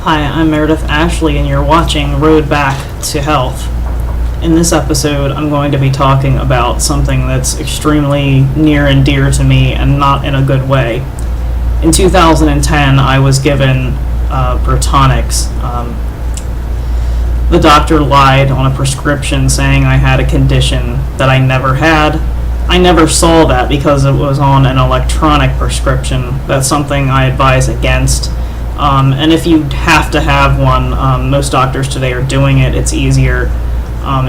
Hi, I'm Meredith Ashley, and you're watching Road Back to Health. In this episode, I'm going to be talking about something that's extremely near and dear to me, and not in a good way. In 2010, I was given Protonix. The doctor lied on a prescription saying I had a condition that I never had. I never saw that because it was on an electronic prescription. That's something I advise against. And if you have to have one, most doctors today are doing it. It's easier.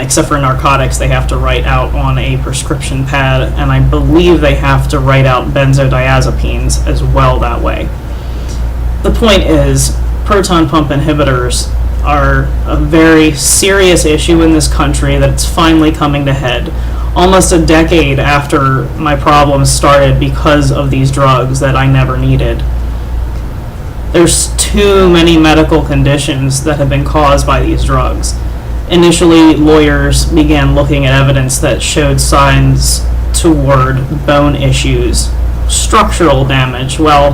Except for narcotics, they have to write out on a prescription pad, and I believe they have to write out benzodiazepines as well that way. The point is, proton pump inhibitors are a very serious issue in this country that's finally coming to head. Almost a decade after my problems started because of these drugs that I never needed. There's too many medical conditions that have been caused by these drugs. Initially, lawyers began looking at evidence that showed signs toward bone issues, structural damage. Well,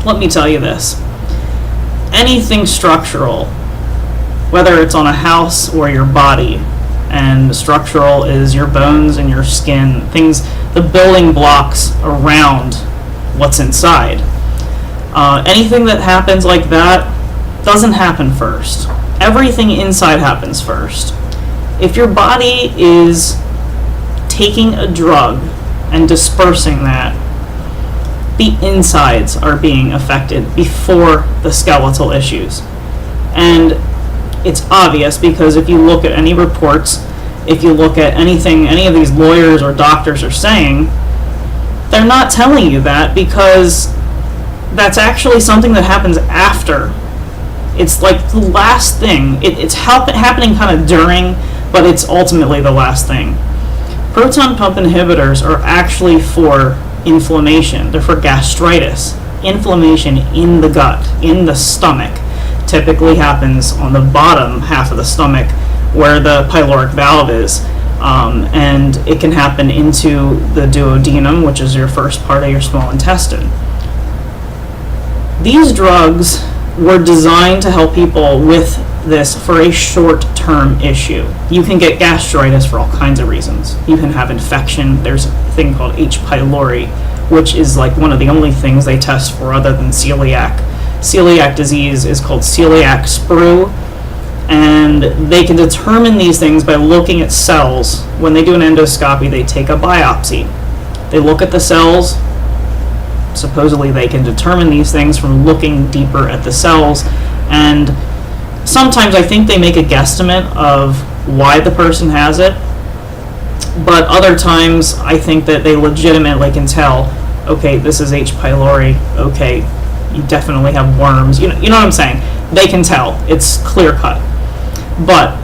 let me tell you this. Anything structural, whether it's on a house or your body, and structural is your bones and your skin, things, the building blocks around what's inside. Anything that happens like that doesn't happen first. Everything inside happens first. If your body is taking a drug and dispersing that, the insides are being affected before the skeletal issues. And it's obvious because if you look at any reports, if you look at anything any of these lawyers or doctors are saying, they're not telling you that because that's actually something that happens after. It's like the last thing. It's happening kind of during, but it's ultimately the last thing. Proton pump inhibitors are actually for inflammation. They're for gastritis. Inflammation in the gut, in the stomach, typically happens on the bottom half of the stomach where the pyloric valve is. And it can happen into the duodenum, which is your first part of your small intestine. These drugs were designed to help people with this for a short-term issue. You can get gastritis for all kinds of reasons. You can have infection. There's a thing called H. pylori, which is like one of the only things they test for other than celiac. Celiac disease is called celiac sprue, and they can determine these things by looking at cells. When they do an endoscopy, they take a biopsy. They look at the cells. Supposedly they can determine these things from looking deeper at the cells, and sometimes I think they make a guesstimate of why the person has it, but other times I think that they legitimately can tell, okay, this is H. pylori, okay, you definitely have worms, you know what I'm saying? They can tell. It's clear cut. But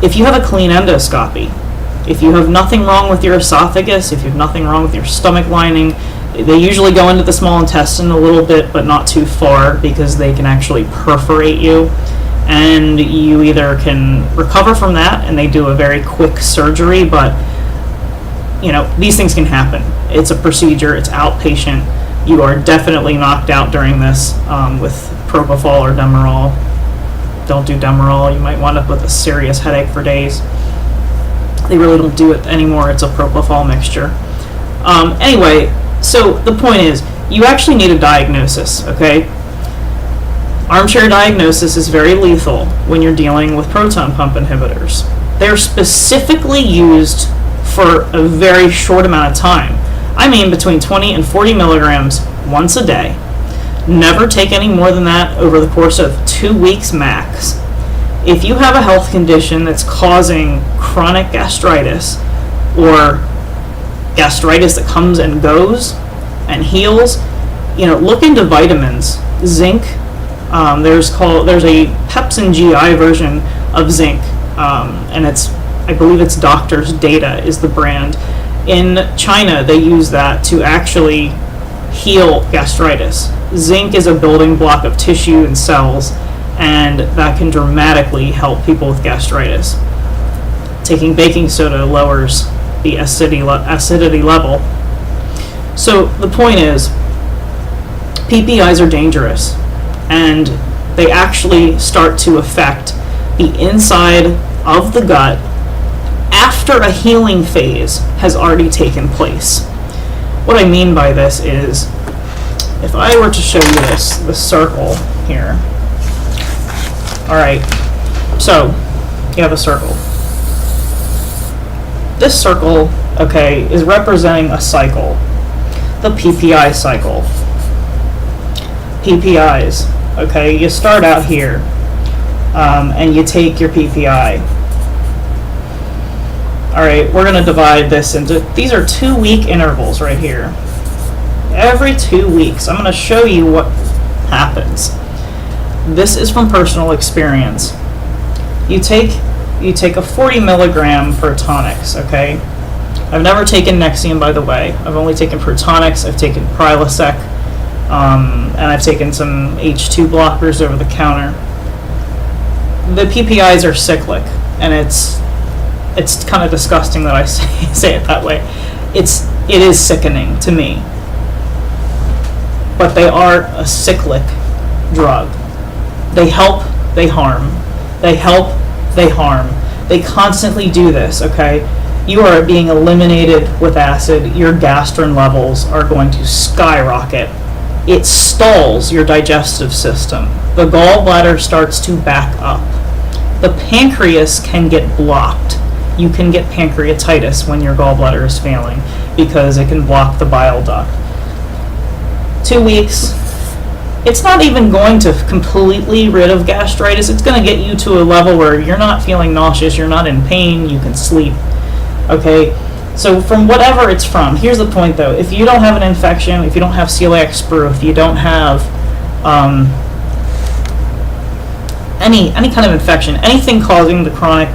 if you have a clean endoscopy, if you have nothing wrong with your esophagus, if you have nothing wrong with your stomach lining, they usually go into the small intestine a little bit, but not too far because they can actually perforate you. And you either can recover from that and they do a very quick surgery, but these things can happen. It's a procedure, it's outpatient. You are definitely knocked out during this with propofol or Demerol. Don't do Demerol, you might wind up with a serious headache for days. They really don't do it anymore, it's a propofol mixture. Anyway, so the point is, you actually need a diagnosis, okay? Armchair diagnosis is very lethal when you're dealing with proton pump inhibitors. They're specifically used for a very short amount of time. I mean between 20 and 40 milligrams once a day. Never take any more than that over the course of 2 weeks max. If you have a health condition that's causing chronic gastritis or gastritis that comes and goes and heals, look into vitamins. Zinc, there's a Pepsin GI version of zinc, and I believe it's Doctor's Data is the brand. In China, they use that to actually heal gastritis. Zinc is a building block of tissue and cells, and that can dramatically help people with gastritis. Taking baking soda lowers the acidity level. So the point is, PPIs are dangerous, and They actually start to affect the inside of the gut after a healing phase has already taken place. What I mean by this is, if I were to show you this circle here. Alright, so you have a circle. This circle, okay, is representing a cycle, the PPI cycle. PPIs, okay, you start out here, and you take your PPI. Alright, we're going to divide this into, these are 2-week intervals right here. Every 2 weeks, I'm going to show you what happens. This is from personal experience. You take a 40 milligram Protonix, okay? I've never taken Nexium, by the way. I've only taken Protonix, I've taken Prilosec, and I've taken some H2 blockers over the counter. The PPIs are cyclic, and it's kind of disgusting that I say it that way. It is sickening to me. But they are a cyclic drug. They help, they harm. They help, they harm. They constantly do this, okay? You are being eliminated with acid. Your gastrin levels are going to skyrocket. It stalls your digestive system. The gallbladder starts to back up. The pancreas can get blocked. You can get pancreatitis when your gallbladder is failing because it can block the bile duct. 2 weeks, it's not even going to completely rid of gastritis. It's going to get you to a level where you're not feeling nauseous, you're not in pain, you can sleep. Okay, so from whatever it's from, here's the point though, if you don't have an infection, if you don't have celiac sprue, if you don't have any kind of infection, anything causing the chronic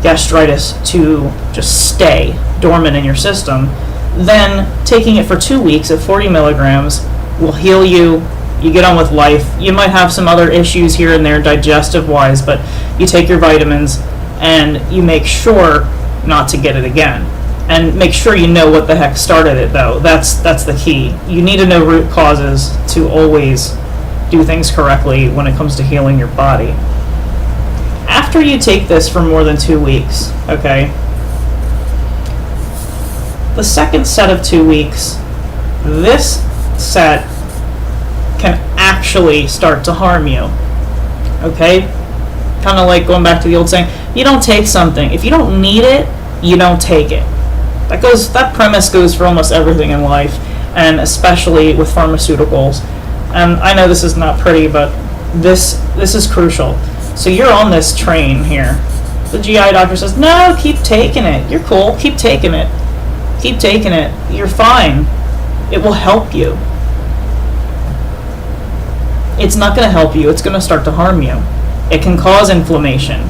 gastritis to just stay dormant in your system, then taking it for 2 weeks at 40 milligrams will heal you. You get on with life. You might have some other issues here and there digestive wise, but you take your vitamins and you make sure not to get it again. And make sure you know what the heck started it though. That's the key. You need to know root causes to always do things correctly when it comes to healing your body. After you take this for more than 2 weeks, okay, the second set of 2 weeks, this set can actually start to harm you, okay? Kind of like going back to the old saying, you don't take something. If you don't need it, you don't take it. That premise goes for almost everything in life, and especially with pharmaceuticals. And I know this is not pretty, but this is crucial. So you're on this train here. The GI doctor says, no, keep taking it. You're cool. Keep taking it. Keep taking it. You're fine. It will help you. It's not going to help you. It's going to start to harm you. It can cause inflammation.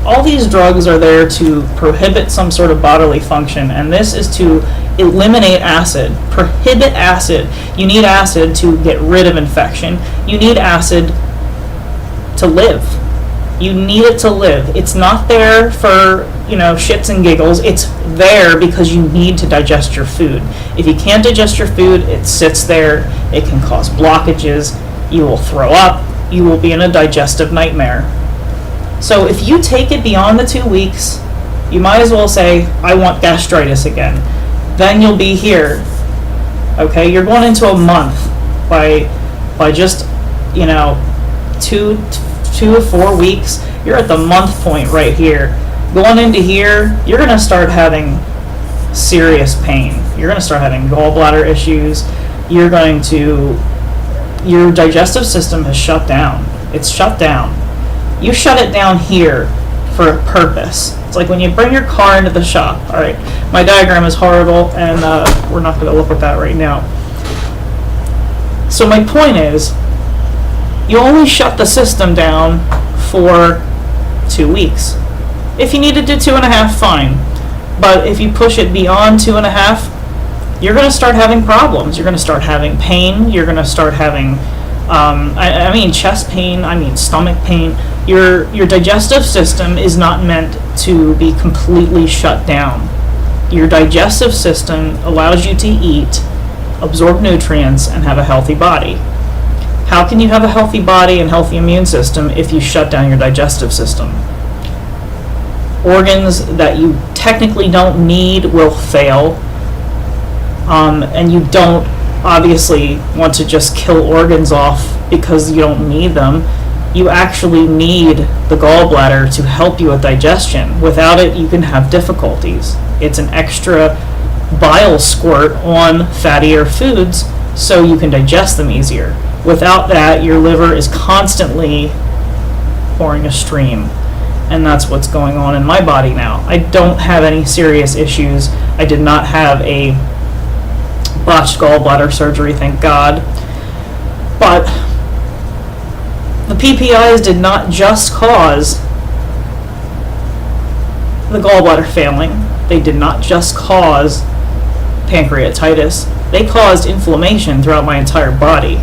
All these drugs are there to prohibit some sort of bodily function, and this is to eliminate acid, prohibit acid. You need acid to get rid of infection. You need acid to live. You need it to live. It's not there for, shits and giggles. It's there because you need to digest your food. If you can't digest your food, it sits there. It can cause blockages. You will throw up. You will be in a digestive nightmare. So if you take it beyond the 2 weeks, you might as well say, I want gastritis again. Then you'll be here. Okay, you're going into a month by just, 2 to 4 weeks. You're at the month point right here. Going into here, you're going to start having serious pain. You're going to start having gallbladder issues. Your digestive system has shut down. It's shut down. You shut it down here for a purpose. It's like when you bring your car into the shop. All right, my diagram is horrible, and we're not going to look at that right now. So my point is, you only shut the system down for 2 weeks. If you need to do 2.5, fine. But if you push it beyond 2.5, you're going to start having problems. You're going to start having pain. You're going to start having, I mean chest pain. I mean stomach pain. Your digestive system is not meant to be completely shut down. Your digestive system allows you to eat, absorb nutrients, and have a healthy body. How can you have a healthy body and healthy immune system if you shut down your digestive system? Organs that you technically don't need will fail, and you don't obviously want to just kill organs off because you don't need them. You actually need the gallbladder to help you with digestion. Without it, you can have difficulties. It's an extra bile squirt on fattier foods so you can digest them easier. Without that, your liver is constantly pouring a stream, and that's what's going on in my body now. I don't have any serious issues. I did not have a botched gallbladder surgery, thank God. But the PPIs did not just cause the gallbladder failing. They did not just cause pancreatitis. They caused inflammation throughout my entire body.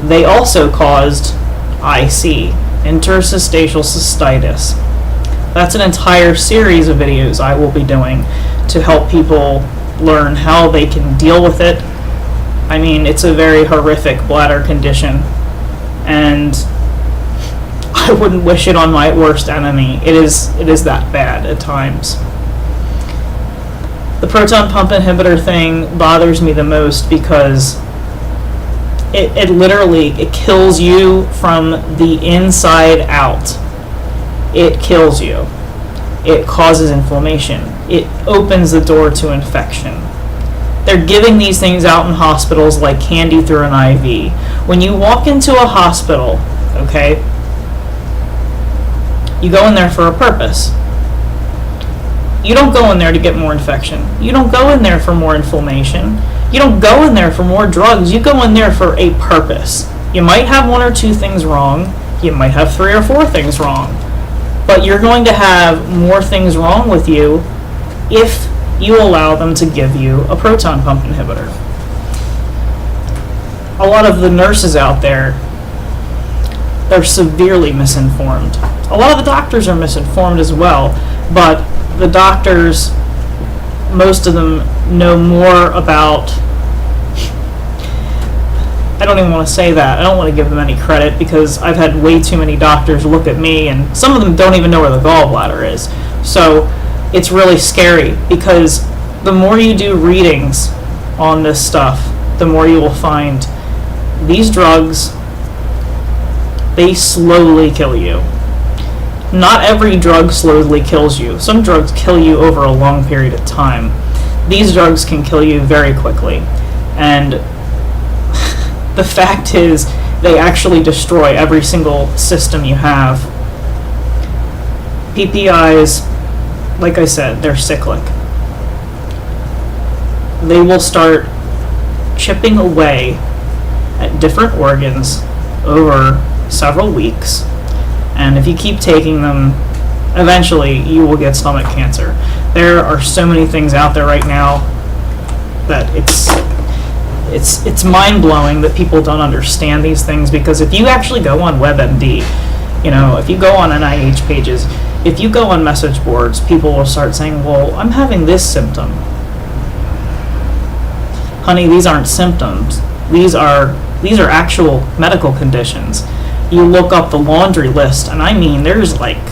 They also caused IC, interstitial cystitis. That's an entire series of videos I will be doing to help people learn how they can deal with it. I mean, it's a very horrific bladder condition, and I wouldn't wish it on my worst enemy. It is that bad at times. The proton pump inhibitor thing bothers me the most because it literally kills you from the inside out. It kills you. It causes inflammation. It opens the door to infection. They're giving these things out in hospitals like candy through an IV. When you walk into a hospital, okay, you go in there for a purpose. You don't go in there to get more infection. You don't go in there for more inflammation. You don't go in there for more drugs. You go in there for a purpose. You might have 1 or 2 things wrong. You might have 3 or 4 things wrong. But you're going to have more things wrong with you if you allow them to give you a proton pump inhibitor. A lot of the nurses out there, they're severely misinformed. A lot of the doctors are misinformed as well, but the doctors, most of them know more about, I don't even want to say that. I don't want to give them any credit because I've had way too many doctors look at me and some of them don't even know where the gallbladder is. So it's really scary because the more you do readings on this stuff, the more you will find these drugs, they slowly kill you. Not every drug slowly kills you. Some drugs kill you over a long period of time. These drugs can kill you very quickly. And the fact is, they actually destroy every single system you have. PPIs, like I said, they're cyclic. They will start chipping away at different organs over several weeks. And if you keep taking them, eventually you will get stomach cancer. There are so many things out there right now that it's mind-blowing that people don't understand these things, because if you actually go on WebMD, if you go on NIH pages, if you go on message boards, people will start saying, well, I'm having this symptom. Honey, these aren't symptoms. These are actual medical conditions. You look up the laundry list, and I mean, there's like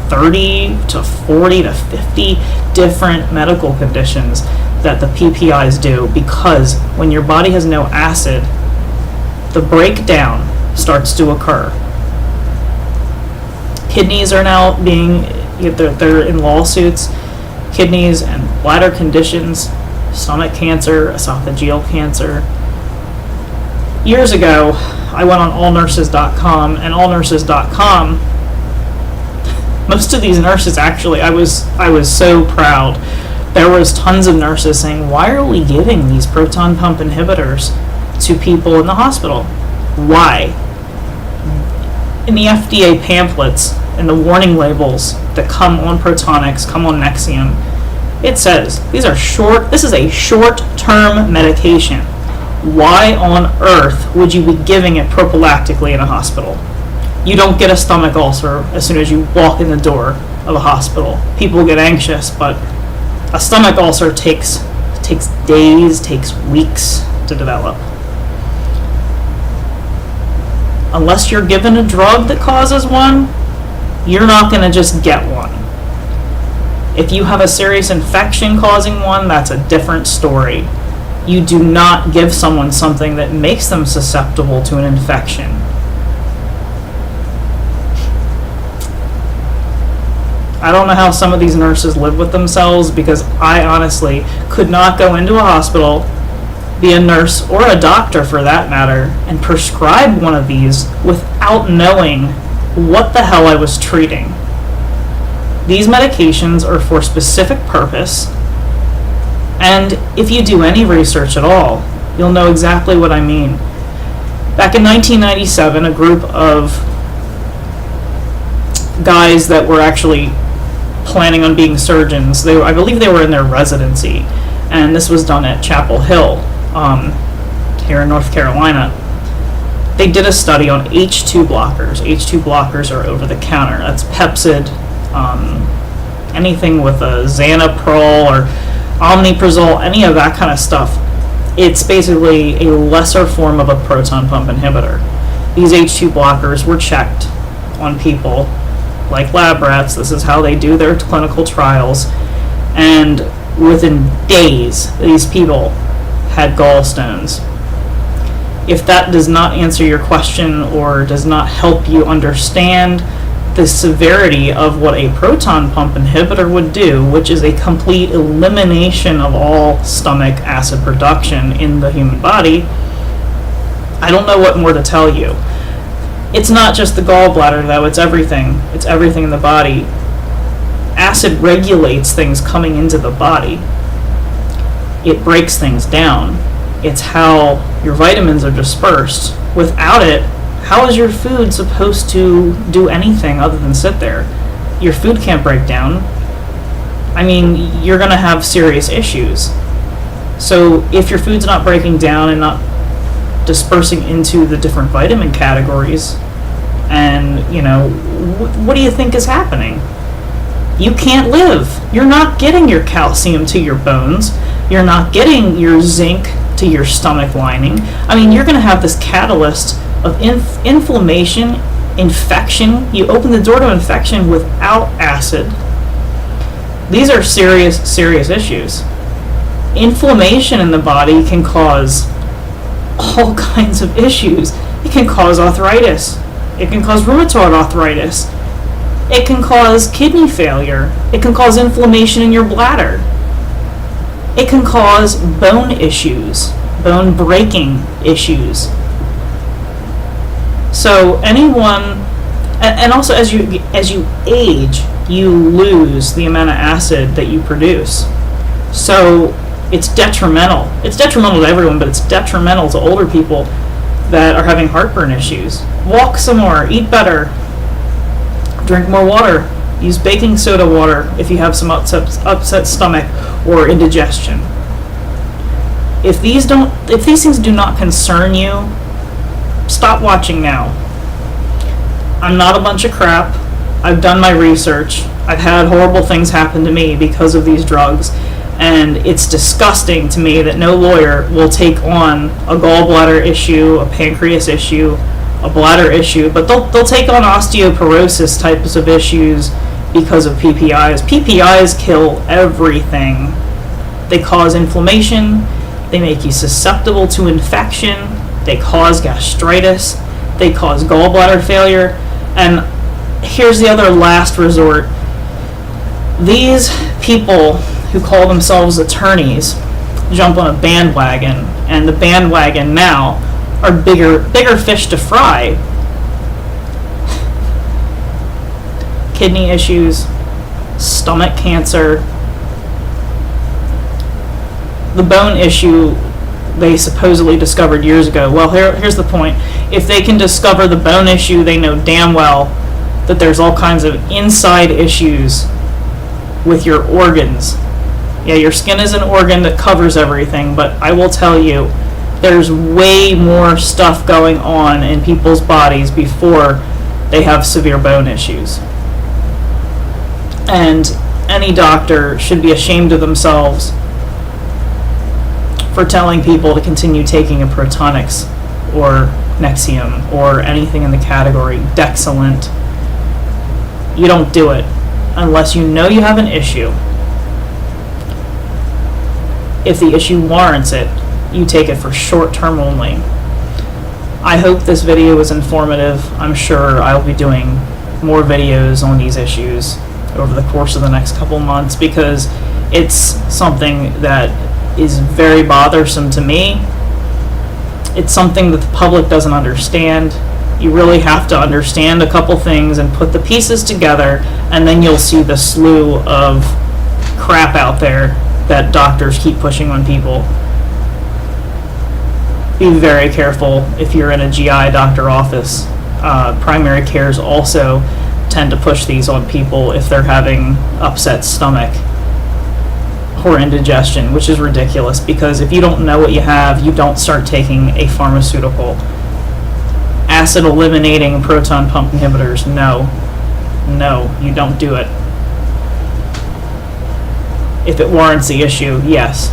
30 to 40 to 50 different medical conditions that the PPIs do, because when your body has no acid, the breakdown starts to occur. Kidneys are now they're in lawsuits. Kidneys and bladder conditions, stomach cancer, esophageal cancer. Years ago, I went on allnurses.com, and allnurses.com, most of these nurses actually, I was so proud. There was tons of nurses saying, why are we giving these proton pump inhibitors to people in the hospital? Why? In the FDA pamphlets and the warning labels that come on Protonix, come on Nexium, it says this is a short-term medication. Why on earth would you be giving it prophylactically in a hospital? You don't get a stomach ulcer as soon as you walk in the door of a hospital. People get anxious, but a stomach ulcer takes days, takes weeks to develop. unless you're given a drug that causes one, you're not going to just get one. If you have a serious infection causing one, that's a different story. You do not give someone something that makes them susceptible to an infection. I don't know how some of these nurses live with themselves, because I honestly could not go into a hospital, be a nurse or a doctor for that matter, and prescribe one of these without knowing what the hell I was treating. These medications are for a specific purpose, and if you do any research at all, you'll know exactly what I mean. Back in 1997, a group of guys that were actually planning on being surgeons, I believe they were in their residency, and this was done at Chapel Hill here in North Carolina. They did a study on H2 blockers. H2 blockers are over the counter. That's Pepsid, anything with a Xanaprol or Omeprazole, any of that kind of stuff. It's basically a lesser form of a proton pump inhibitor. These H2 blockers were checked on people like lab rats. This is how they do their clinical trials. And within days, these people had gallstones. If that does not answer your question or does not help you understand the severity of what a proton pump inhibitor would do, which is a complete elimination of all stomach acid production in the human body, I don't know what more to tell you. It's not just the gallbladder, though. It's everything. It's everything in the body. Acid regulates things coming into the body. It breaks things down. It's how your vitamins are dispersed. Without it, how is your food supposed to do anything other than sit there? Your food can't break down. I mean, you're going to have serious issues. So if your food's not breaking down and not dispersing into the different vitamin categories, and what do you think is happening? You can't live. You're not getting your calcium to your bones. You're not getting your zinc to your stomach lining. I mean, you're going to have this catalyst of inflammation, infection. You open the door to infection without acid. These are serious issues. Inflammation in the body can cause all kinds of issues. It can cause arthritis. It can cause rheumatoid arthritis. It can cause kidney failure. It can cause inflammation in your bladder. It can cause bone issues, bone breaking issues. So anyone, and also as you age, you lose the amount of acid that you produce. So it's detrimental. It's detrimental to everyone, but it's detrimental to older people that are having heartburn issues. Walk some more, eat better, drink more water, use baking soda water if you have some upset stomach or indigestion. If these things do not concern you, stop watching now. I'm not a bunch of crap. I've done my research. I've had horrible things happen to me because of these drugs. And it's disgusting to me that no lawyer will take on a gallbladder issue, a pancreas issue, a bladder issue, but they'll take on osteoporosis types of issues because of PPIs. PPIs kill everything. They cause inflammation, they make you susceptible to infection, they cause gastritis, they cause gallbladder failure, and here's the other last resort. These people who call themselves attorneys jump on a bandwagon, and the bandwagon now are bigger fish to fry. Kidney issues, stomach cancer, the bone issue they supposedly discovered years ago. Well, here's the point. If they can discover the bone issue, they know damn well that there's all kinds of inside issues with your organs. Yeah, your skin is an organ that covers everything, but I will tell you, there's way more stuff going on in people's bodies before they have severe bone issues. And any doctor should be ashamed of themselves for telling people to continue taking a Protonix or Nexium or anything in the category, Dexilant. You don't do it unless you know you have an issue. If the issue warrants it, you take it for short term only. I hope this video was informative. I'm sure I'll be doing more videos on these issues over the course of the next couple months because it's something that is very bothersome to me. It's something that the public doesn't understand. You really have to understand a couple things and put the pieces together, and then you'll see the slew of crap out there that doctors keep pushing on people. Be very careful if you're in a GI doctor office. Primary cares also tend to push these on people if they're having upset stomach or indigestion, which is ridiculous because if you don't know what you have, you don't start taking a pharmaceutical. Acid eliminating proton pump inhibitors, no, you don't do it. If it warrants the issue, yes,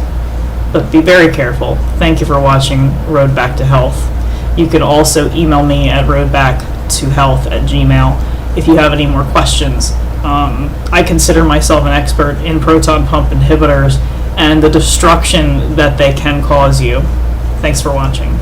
but be very careful. Thank you for watching Road Back to Health. You can also email me at roadbacktohealth@gmail.com if you have any more questions. I consider myself an expert in proton pump inhibitors and the destruction that they can cause you. Thanks for watching.